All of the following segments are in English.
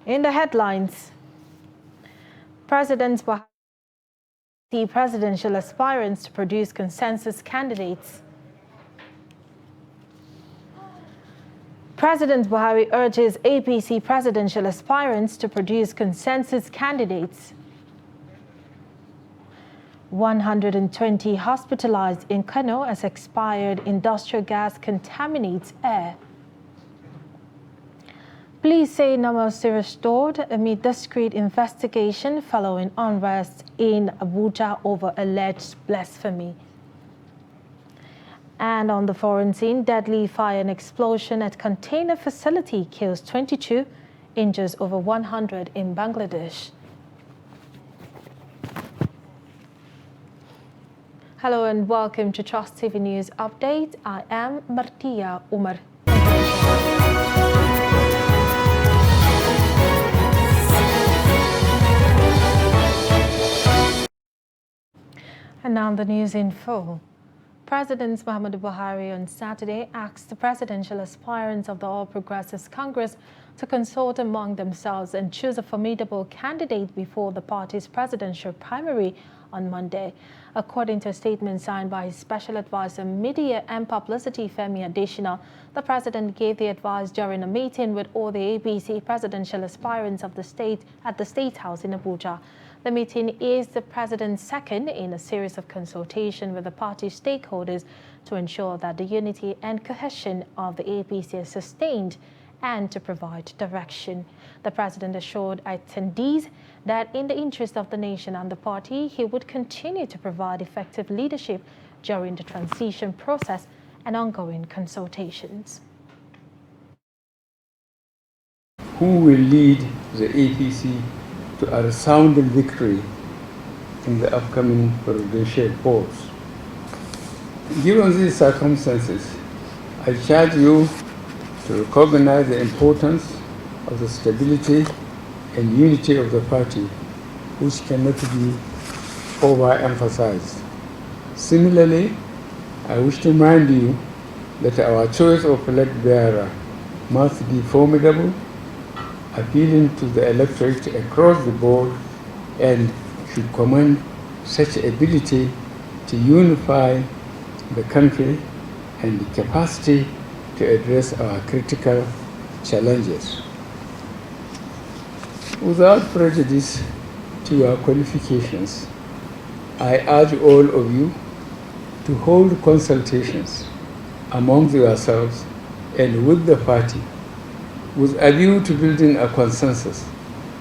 In the headlines, President Buhari presidential aspirants to produce consensus candidates. President Buhari urges APC presidential aspirants to produce consensus candidates. 120 hospitalized in Kano as expired industrial gas contaminates air. Police say normalcy restored amid discreet investigation following unrest in Abuja over alleged blasphemy. And on the foreign scene, deadly fire and explosion at container facility kills 22, injures over 100 in Bangladesh. Hello and welcome to Trust TV News Update. I am Martia Umar. And now the news in full. President Muhammadu Buhari on Saturday asked the presidential aspirants of the All Progressives Congress to consult among themselves and choose a formidable candidate before the party's presidential primary on Monday. According to a statement signed by his special advisor, Media and Publicity, Femi Adesina, the president gave the advice during a meeting with all the APC presidential aspirants of the state at the State House in Abuja. The meeting is the president's second in a series of consultation with the party stakeholders to ensure that the unity and cohesion of the APC is sustained and to provide direction. The president assured attendees that in the interest of the nation and the party, he would continue to provide effective leadership during the transition process and ongoing consultations. Who will lead the APC to a resounding victory in the upcoming presidential polls? Given these circumstances, I charge you to recognize the importance of the stability and unity of the party, which cannot be overemphasized. Similarly, I wish to remind you that our choice of flag bearer must be formidable, appealing to the electorate across the board, and should command such ability to unify the country and the capacity to address our critical challenges. Without prejudice to your qualifications, I urge all of you to hold consultations among yourselves and with the party with a view to building a consensus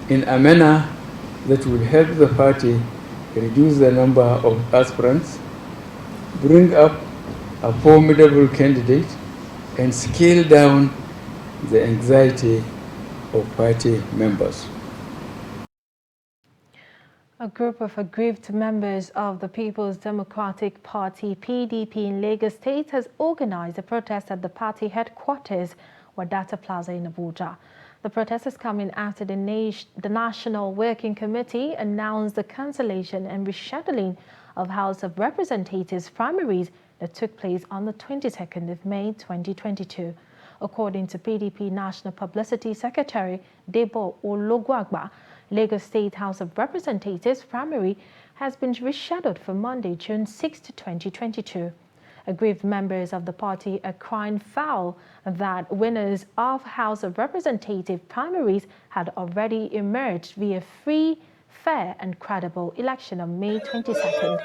in a manner that will help the party reduce the number of aspirants, bring up a formidable candidate, and scale down the anxiety of party members. A group of aggrieved members of the People's Democratic Party (PDP) in Lagos State has organized a protest at the party headquarters, Wadata Plaza in Abuja. The protest is coming after the National Working Committee announced the cancellation and rescheduling of House of Representatives primaries that took place on the 22nd of May 2022. According to PDP National Publicity Secretary Debo Ologwagba, Lagos State House of Representatives primary has been rescheduled for Monday, June 6, 2022. Aggrieved members of the party are crying foul that winners of House of Representatives primaries had already emerged via free, fair and credible election on May 22nd.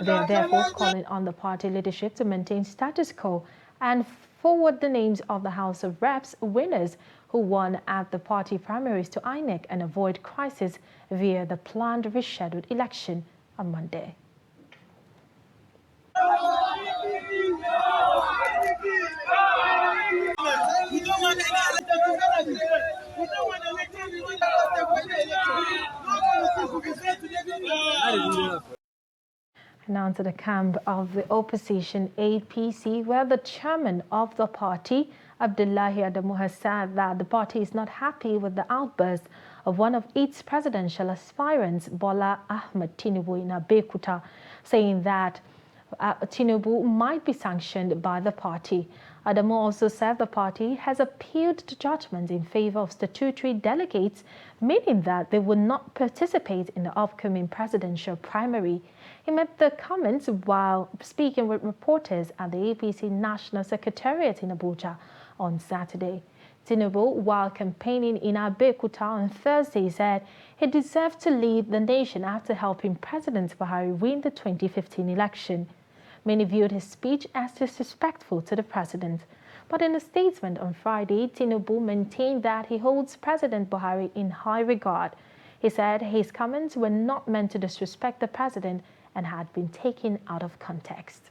They are therefore calling on the party leadership to maintain status quo and forward the names of the House of Reps winners who won at the party primaries to INEC and avoid crisis via the planned rescheduled election on Monday. Now to the camp of the opposition APC, where the chairman of the party, Abdullahi Adamu, has said that the party is not happy with the outburst of one of its presidential aspirants, Bola Ahmed Tinubu, in Abeokuta, saying that Tinubu might be sanctioned by the party. Adamu also said the party has appealed to judgment in favor of statutory delegates, meaning that they will not participate in the upcoming presidential primary. He made the comments while speaking with reporters at the APC National Secretariat in Abuja on Saturday. Tinubu, while campaigning in Abeokuta on Thursday, said he deserved to lead the nation after helping President Buhari win the 2015 election. Many viewed his speech as disrespectful to the president. But in a statement on Friday, Tinubu maintained that he holds President Buhari in high regard. He said his comments were not meant to disrespect the president and had been taken out of context.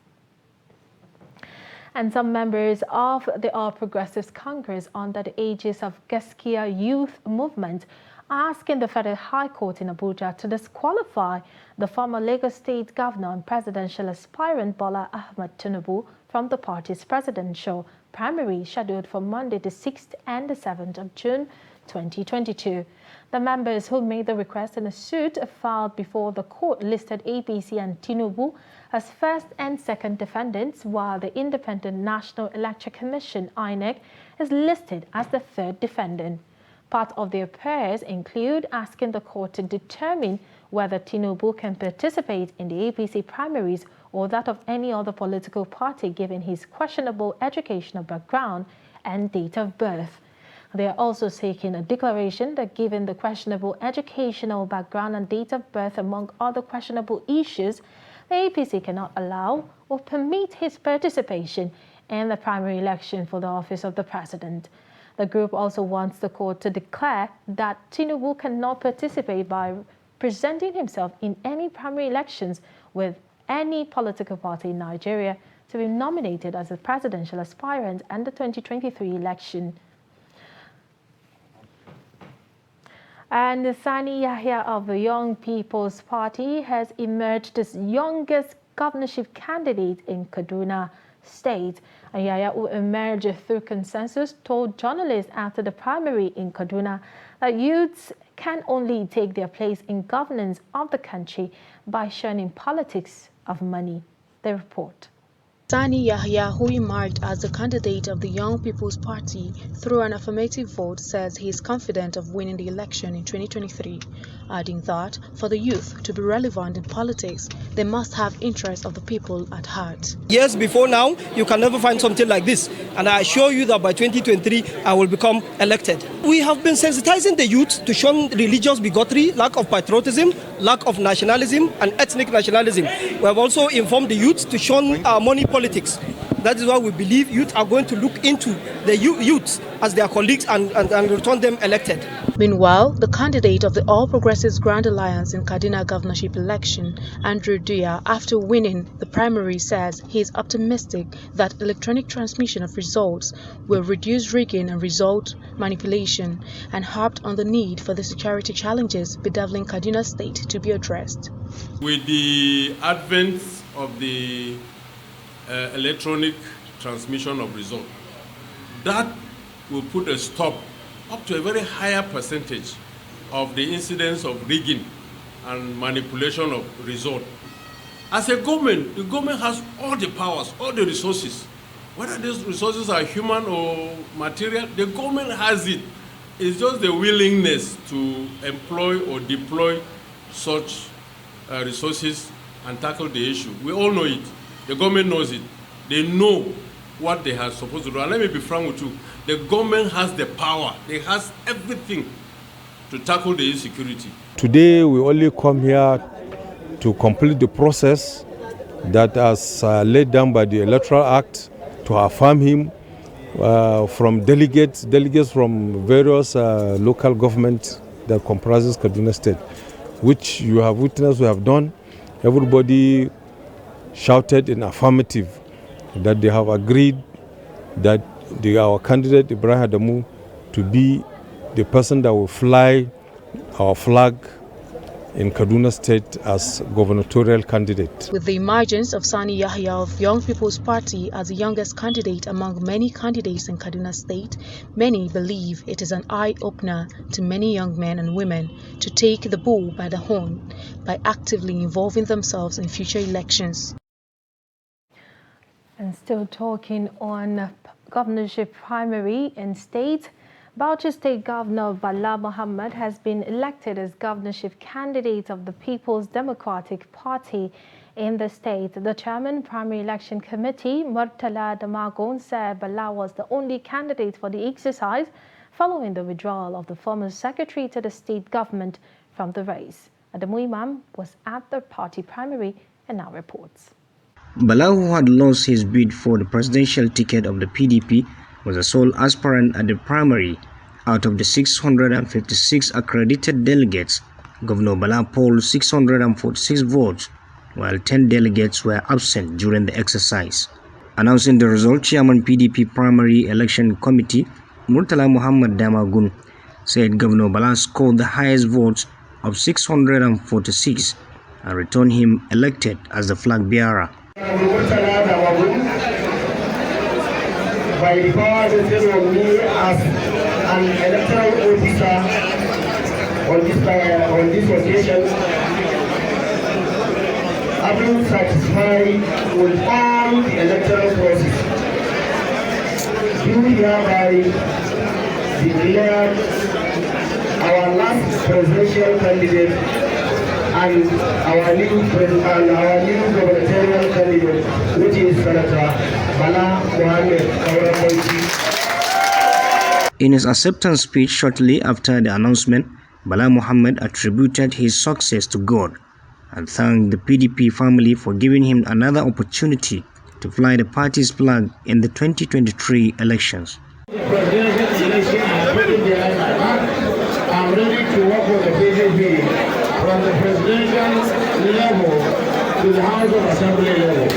And some members of the All Progressives Congress under the aegis of Gaskiya Youth Movement are asking the Federal High Court in Abuja to disqualify the former Lagos State Governor and presidential aspirant Bola Ahmed Tinubu from the party's presidential primary scheduled for Monday the 6th and the 7th of June 2022. The members who made the request in a suit filed before the court listed APC and Tinubu as first and second defendants, while the Independent National Electoral Commission (INEC) is listed as the third defendant. Part of their prayers include asking the court to determine whether Tinubu can participate in the APC primaries or that of any other political party given his questionable educational background and date of birth. They are also seeking a declaration that given the questionable educational background and date of birth among other questionable issues, the APC cannot allow or permit his participation in the primary election for the office of the president. The group also wants the court to declare that Tinubu cannot participate by presenting himself in any primary elections with any political party in Nigeria to be nominated as a presidential aspirant in the 2023 election. And Sani Yahya of the Young People's Party has emerged as youngest governorship candidate in Kaduna State. And Yahya, who emerged through consensus, told journalists after the primary in Kaduna that youths can only take their place in governance of the country by shunning politics of money. The report. Sani Yahya, who emerged as the candidate of the Young People's Party through an affirmative vote, says he is confident of winning the election in 2023, adding that for the youth to be relevant in politics, they must have interests of the people at heart. Years before now, you can never find something like this, and I assure you that by 2023, I will become elected. We have been sensitizing the youth to shun religious bigotry, lack of patriotism, lack of nationalism, and ethnic nationalism. We have also informed the youth to shun money politics. That is why we believe youth are going to look into the youth as their colleagues and return them elected. Meanwhile, the candidate of the All Progressives Grand Alliance in Kaduna governorship election, Andrew Duya, after winning the primary, says he is optimistic that electronic transmission of results will reduce rigging and result manipulation, and harped on the need for the security challenges bedeviling Kaduna State to be addressed. With the advent of the electronic transmission of results, that will put a stop up to a very higher percentage of the incidence of rigging and manipulation of result. As a government, the government has all the powers, all the resources. Whether these resources are human or material, the government has it. It's just the willingness to employ or deploy such resources and tackle the issue. We all know it. The government knows it. They know what they are supposed to do. And let me be frank with you. The government has the power. It has everything to tackle the insecurity. Today, we only come here to complete the process that is laid down by the Electoral Act to affirm him from delegates from various local governments that comprises Kaduna State, which you have witnessed, we have done. Everybody shouted in affirmative that they have agreed that our candidate Ibrahim Adamu to be the person that will fly our flag in Kaduna State as gubernatorial candidate. With the emergence of Sani Yahya of Young People's Party as the youngest candidate among many candidates in Kaduna State, many believe it is an eye-opener to many young men and women to take the bull by the horn by actively involving themselves in future elections. And still talking on governorship primary in state, Bauchi State Governor Bala Mohammed has been elected as governorship candidate of the People's Democratic Party in the state. The chairman primary election committee, Murtala Damagon, said Bala was the only candidate for the exercise following the withdrawal of the former secretary to the state government from the race. Adamu Imam was at the party primary and now reports. Bala, who had lost his bid for the presidential ticket of the PDP, was the sole aspirant at the primary. Out of the 656 accredited delegates, Governor Bala polled 646 votes, while 10 delegates were absent during the exercise. Announcing the result, Chairman PDP Primary Election Committee, Murtala Muhammad Damagun, said Governor Bala scored the highest votes of 646 and returned him elected as the flag bearer. By the power vested on me as an electoral officer on this occasion, having satisfied with all the electoral process, do hereby declare our last presidential candidate and our new gubernatorial candidate, which is Senator Bala Mohammed. In his acceptance speech shortly after the announcement, Bala Mohammed attributed his success to God and thanked the PDP family for giving him another opportunity to fly the party's flag in the 2023 elections. I'm ready to work with the PDP from the presidential level to the House of Assembly level.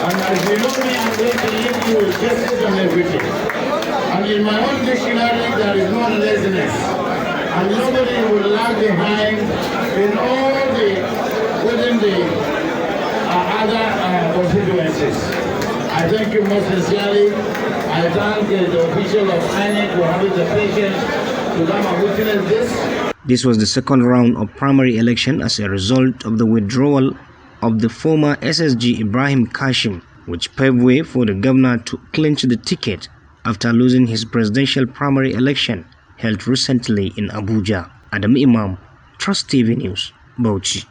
And as you know me, I'm going to lead you with justice and equity. And in my own dictionary, there is no laziness. And nobody will lag behind in all within the other constituencies. I thank you most sincerely. I thank the official of INEC for having the patience to come and witness this. This was the second round of primary election as a result of the withdrawal of the former SSG Ibrahim Kashim, which paved way for the governor to clinch the ticket after losing his presidential primary election held recently in Abuja. Adam Imam, Trust TV News, Bauchi.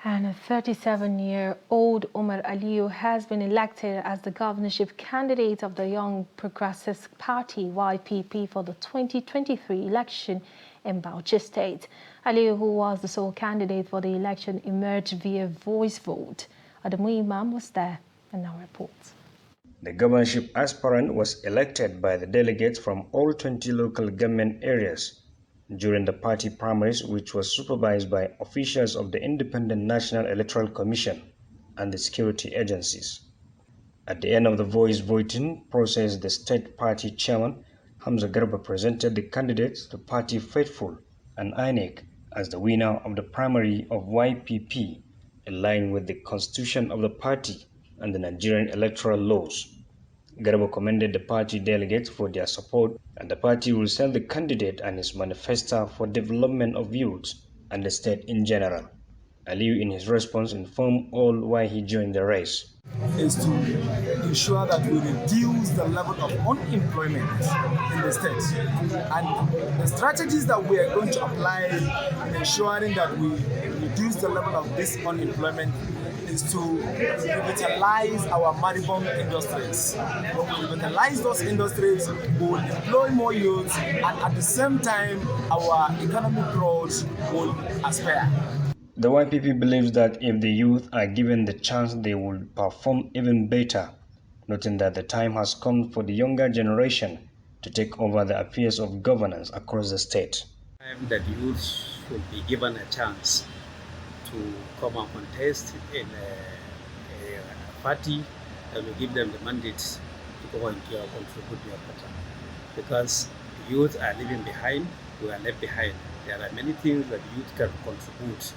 And a 37-year-old Umar Aliyu has been elected as the governorship candidate of the Young Progressive Party, YPP, for the 2023 election in Bauchi State. Aliyu, who was the sole candidate for the election, emerged via voice vote. Adamu Imam was there and now reports. The governorship aspirant was elected by the delegates from all 20 local government areas during the party primaries, which was supervised by officials of the Independent National Electoral Commission and the security agencies. At the end of the voice voting process, the state party chairman, Hamza Garba, presented the candidates to party faithful and INEC as the winner of the primary of YPP, in line with the constitution of the party and the Nigerian electoral laws. Garba commended the party delegates for their support, and the party will send the candidate and his manifesto for development of youth and the state in general. Aliyu, in his response, informed all why he joined the race. Is to ensure that we reduce the level of unemployment in the state. And the strategies that we are going to apply in ensuring that we reduce the level of this unemployment is to revitalize our moribund industries. When we revitalize those industries, we will employ more youths, and at the same time, our economic growth will aspire. The YPP believes that if the youth are given the chance, they will perform even better, noting that the time has come for the younger generation to take over the affairs of governance across the state. That youth should be given a chance to come and contest in a party that will give them the mandate to go and contribute their better. Because youth are leaving behind, we are left behind. There are many things that youth can contribute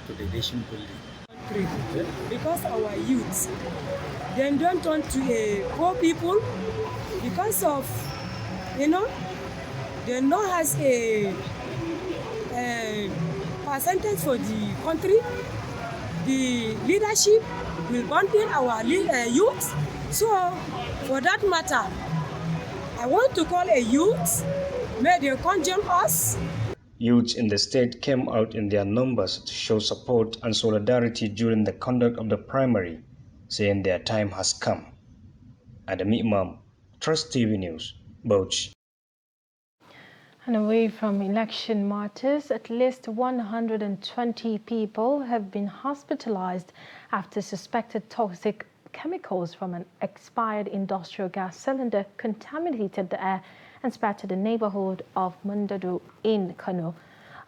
to the nation building. Because our youths, they don't turn to poor people because of, they know has a percentage for the country. The leadership will bundle our youths So, for that matter, I want to call a youth, may they conjure us. Youths in the state came out in their numbers to show support and solidarity during the conduct of the primary, saying their time has come. Adam Imam, Trust TV News, Bauchi. And away from election martyrs, at least 120 people have been hospitalized after suspected toxic chemicals from an expired industrial gas cylinder contaminated the air and spread to the neighborhood of Mundadu in Kano.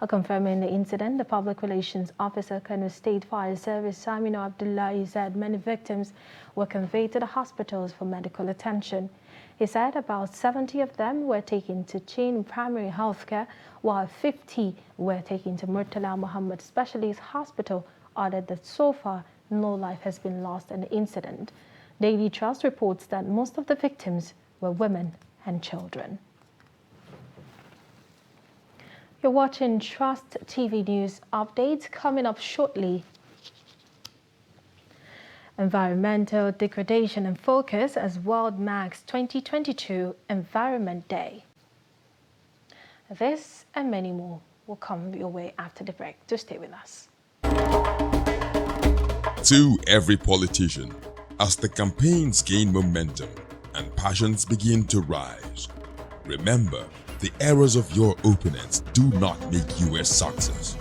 Confirming the incident, the Public Relations Officer, Kano State Fire Service, Saminu Abdullahi, said many victims were conveyed to the hospitals for medical attention. He said about 70 of them were taken to Chin Primary Healthcare, while 50 were taken to Murtala Muhammad Specialist Hospital, added that so far no life has been lost in the incident. Daily Trust reports that most of the victims were women and children. You're watching Trust TV News updates. Coming up shortly, environmental degradation and focus as World marks 2022 Environment Day. This and many more will come your way after the break. Do stay with us. To every politician, as the campaigns gain momentum and passions begin to rise, remember, the errors of your opponents do not make you a success.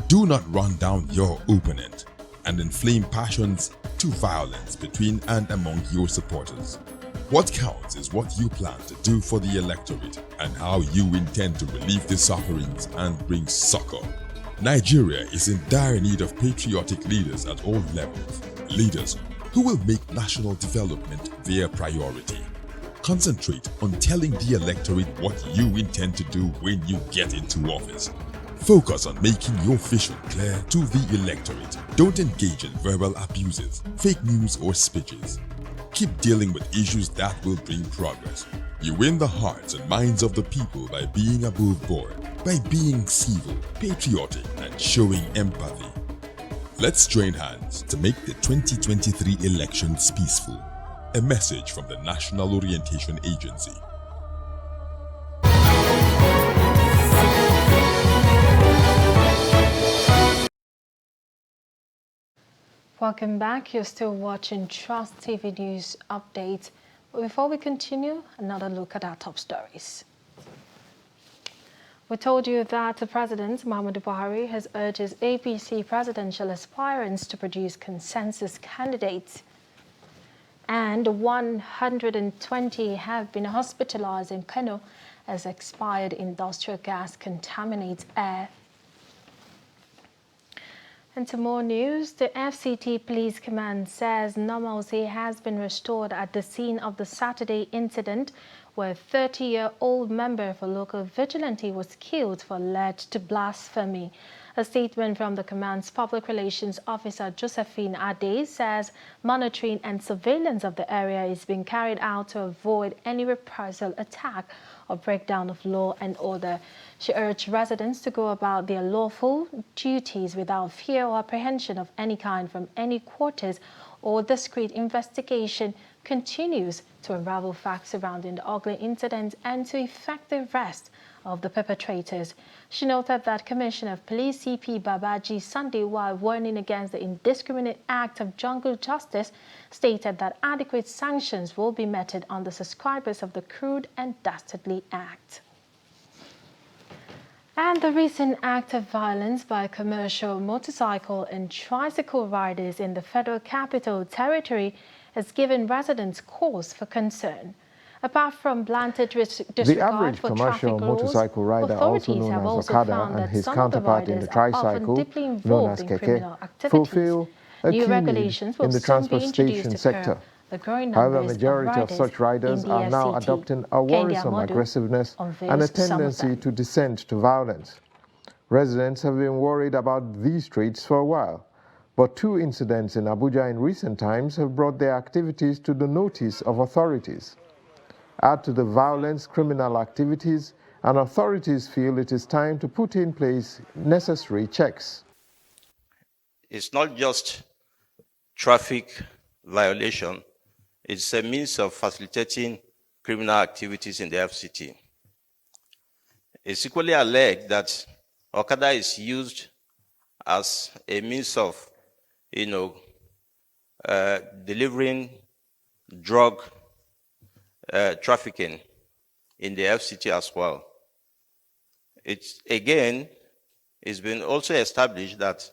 Do not run down your opponent and inflame passions to violence between and among your supporters. What counts is what you plan to do for the electorate and how you intend to relieve the sufferings and bring succor. Nigeria is in dire need of patriotic leaders at all levels, leaders who will make national development their priority. Concentrate on telling the electorate what you intend to do when you get into office. Focus on making your vision clear to the electorate. Don't engage in verbal abuses, fake news or speeches. Keep dealing with issues that will bring progress. You win the hearts and minds of the people by being above board, by being civil, patriotic, and showing empathy. Let's join hands to make the 2023 elections peaceful. A message from the National Orientation Agency. Welcome back. You're still watching Trust TV News Update. But before we continue, another look at our top stories. We told you that the President, Muhammadu Buhari, has urged his APC presidential aspirants to produce consensus candidates. And 120 have been hospitalized in Kano as expired industrial gas contaminates air. And to more news, the FCT Police Command says normalcy has been restored at the scene of the Saturday incident where a 30-year-old member of a local vigilante was killed for alleged blasphemy. A statement from the command's public relations officer, Josephine Ade, says monitoring and surveillance of the area is being carried out to avoid any reprisal attack or breakdown of law and order. She urged residents to go about their lawful duties without fear or apprehension of any kind from any quarters, or discreet investigation continues to unravel facts surrounding the ugly incident and to effect the arrest of the perpetrators. She noted that Commissioner of Police CP Babaji Sunday, while warning against the indiscriminate act of jungle justice, stated that adequate sanctions will be meted on the subscribers of the crude and dastardly act. And the recent act of violence by commercial motorcycle and tricycle riders in the Federal Capital Territory has given residents cause for concern. Apart from blatant disregard for traffic rules, motorcycle rider, also authorities have known as also Okada, found and that his some of the counterpart in riders the are often tricycle, deeply known involved as in Keke, criminal activities. fulfill a New key need regulations will in the soon be transportation introduced to curb sector. the growing However, numbers majority of such riders in the are now FCT. adopting a worrisome aggressiveness and a tendency to descend to violence. Residents have been worried about these traits for a while, but two incidents in Abuja in recent times have brought their activities to the notice of authorities. Add to the violence, criminal activities, and authorities feel it is time to put in place necessary checks. It's not just traffic violation, It's a means of facilitating criminal activities in the FCT. It's equally alleged that Okada is used as a means of, delivering drug trafficking in the FCT as well. It's been also established that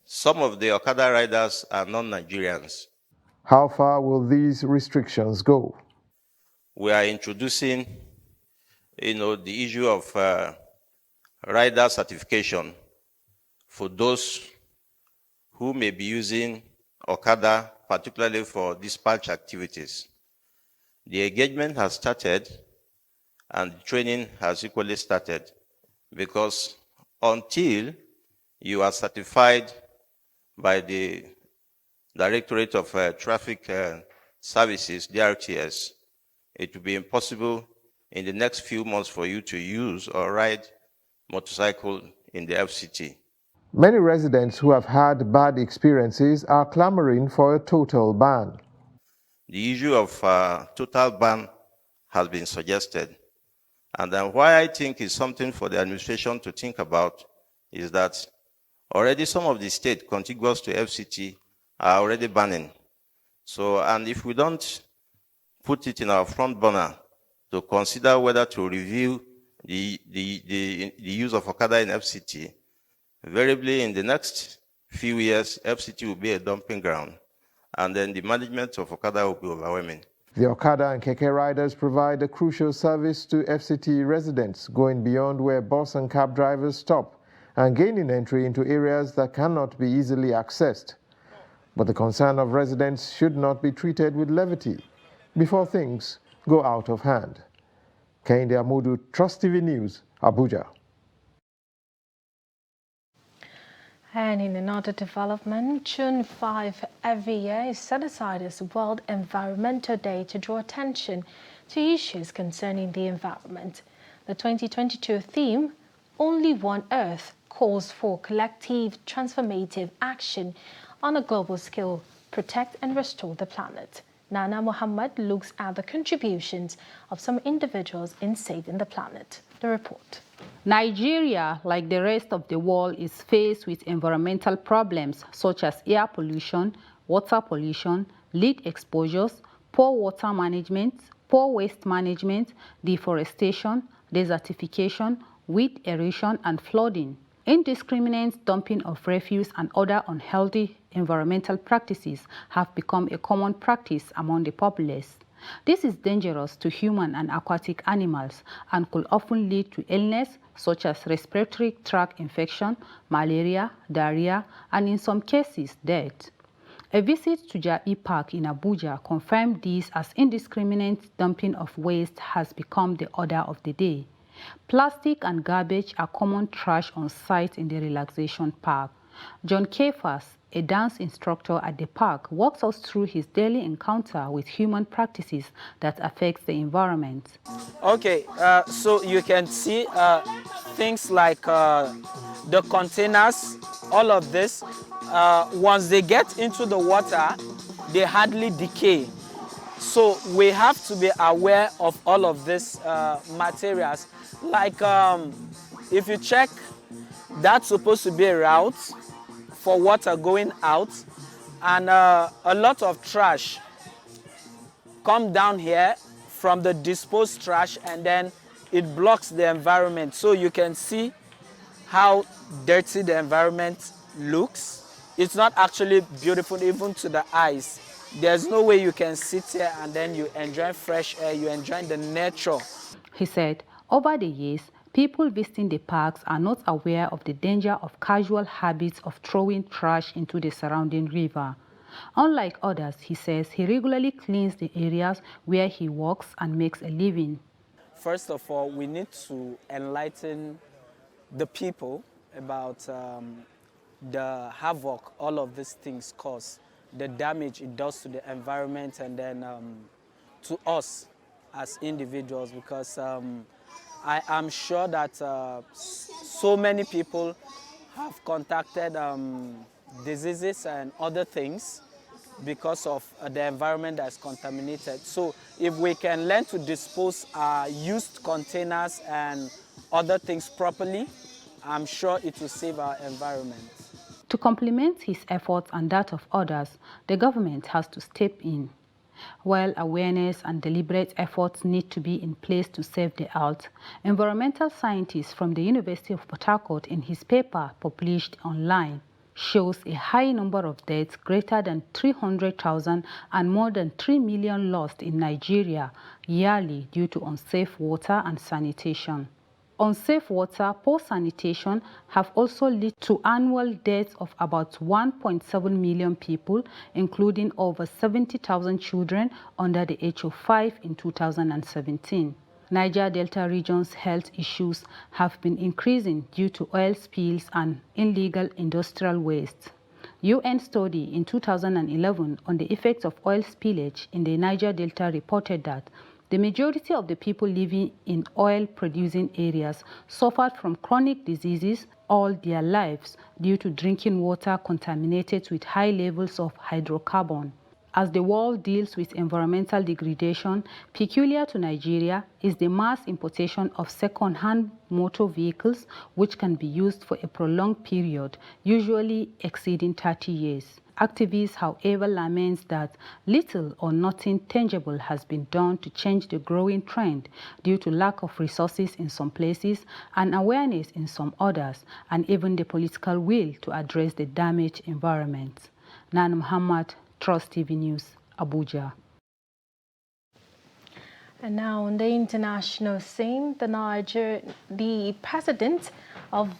some of the Okada riders are non-Nigerians. How far will these restrictions go? We are introducing, the issue of rider certification for those who may be using Okada, particularly for dispatch activities. The engagement has started and training has equally started, because until you are certified by the Directorate of Traffic Services, DRTS, it will be impossible in the next few months for you to use or ride motorcycle in the FCT. Many residents who have had bad experiences are clamoring for a total ban. The issue of total ban has been suggested. And then why I think is something for the administration to think about is that already some of the states contiguous to FCT are already banning. So, and if we don't put it in our front burner to consider whether to review the use of Okada in FCT, invariably in the next few years, FCT will be a dumping ground, and then the management of Okada will be overwhelming. The Okada and Keke riders provide a crucial service to FCT residents, going beyond where bus and cab drivers stop and gaining entry into areas that cannot be easily accessed. But the concern of residents should not be treated with levity before things go out of hand. Kehinde Amudu, Trust TV News, Abuja. And in another development, June 5 every year is set aside as World Environmental Day to draw attention to issues concerning the environment. The 2022 theme, Only One Earth, calls for collective transformative action on a global scale, protect and restore the planet. Nana Muhammad looks at the contributions of some individuals in saving the planet. The report. Nigeria, like the rest of the world, is faced with environmental problems such as air pollution, water pollution, lead exposures, poor water management, poor waste management, deforestation, desertification, weed erosion, and flooding. Indiscriminate dumping of refuse and other unhealthy environmental practices have become a common practice among the populace. This is dangerous to human and aquatic animals and could often lead to illness such as respiratory tract infection, malaria, diarrhea, and in some cases, death. A visit to Jai Park in Abuja confirmed this, as indiscriminate dumping of waste has become the order of the day. Plastic and garbage are common trash on site in the relaxation park. John Kefas, a dance instructor at the park, walks us through his daily encounter with human practices that affects the environment. Okay, so you can see things like the containers, all of this. Once they get into the water, they hardly decay. So we have to be aware of all of these materials. Like if you check, that's supposed to be a route for water going out, and a lot of trash come down here from the disposed trash, and then it blocks the environment. So you can see how dirty the environment looks. It's not actually beautiful even to the eyes. There's no way you can sit here and then you enjoy fresh air, you enjoy the nature. He said, over the years, people visiting the parks are not aware of the danger of casual habits of throwing trash into the surrounding river. Unlike others, he says, he regularly cleans the areas where he works and makes a living. First of all, we need to enlighten the people about the havoc all of these things cause, the damage it does to the environment, and then to us as individuals, because I am sure that so many people have contacted diseases and other things because of the environment that's contaminated. So if we can learn to dispose used containers and other things properly, I'm sure it will save our environment. To complement his efforts and that of others, the government has to step in. While awareness and deliberate efforts need to be in place to save the earth, environmental scientist from the University of Port Harcourt in his paper published online shows a high number of deaths, greater than 300,000 and more than 3 million lost in Nigeria yearly due to unsafe water and sanitation. Unsafe water, poor sanitation have also led to annual deaths of about 1.7 million people, including over 70,000 children under the age of 5 in 2017. Niger Delta region's health issues have been increasing due to oil spills and illegal industrial waste. UN study in 2011 on the effects of oil spillage in the Niger Delta reported that the majority of the people living in oil-producing areas suffered from chronic diseases all their lives due to drinking water contaminated with high levels of hydrocarbon. As the world deals with environmental degradation, peculiar to Nigeria is the mass importation of second-hand motor vehicles which can be used for a prolonged period, usually exceeding 30 years. Activists, however, lament that little or nothing tangible has been done to change the growing trend due to lack of resources in some places and awareness in some others, and even the political will to address the damaged environment. Nana Muhammad, Trust TV News, Abuja. And now on the international scene, the president of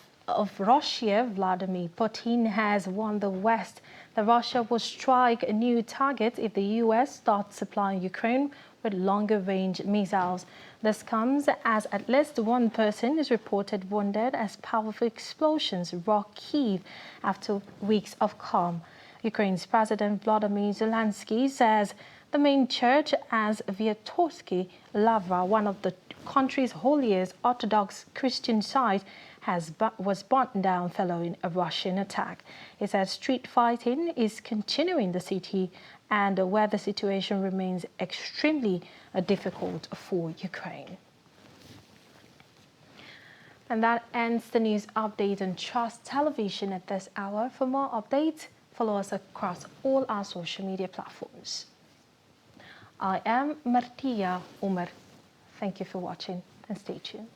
Russia, Vladimir Putin, has warned the West that Russia will strike a new target if the U.S. starts supplying Ukraine with longer-range missiles. This comes as at least one person is reported wounded as powerful explosions rock Kyiv after weeks of calm. Ukraine's President Volodymyr Zelensky says the main church at Sviatorsky Lavra, one of the country's holiest Orthodox Christian sites, was burnt down following a Russian attack. He said street fighting is continuing in the city and the weather situation remains extremely difficult for Ukraine. And that ends the news update on Trust Television at this hour. For more updates, follow us across all our social media platforms. I am Martia Umar. Thank you for watching and stay tuned.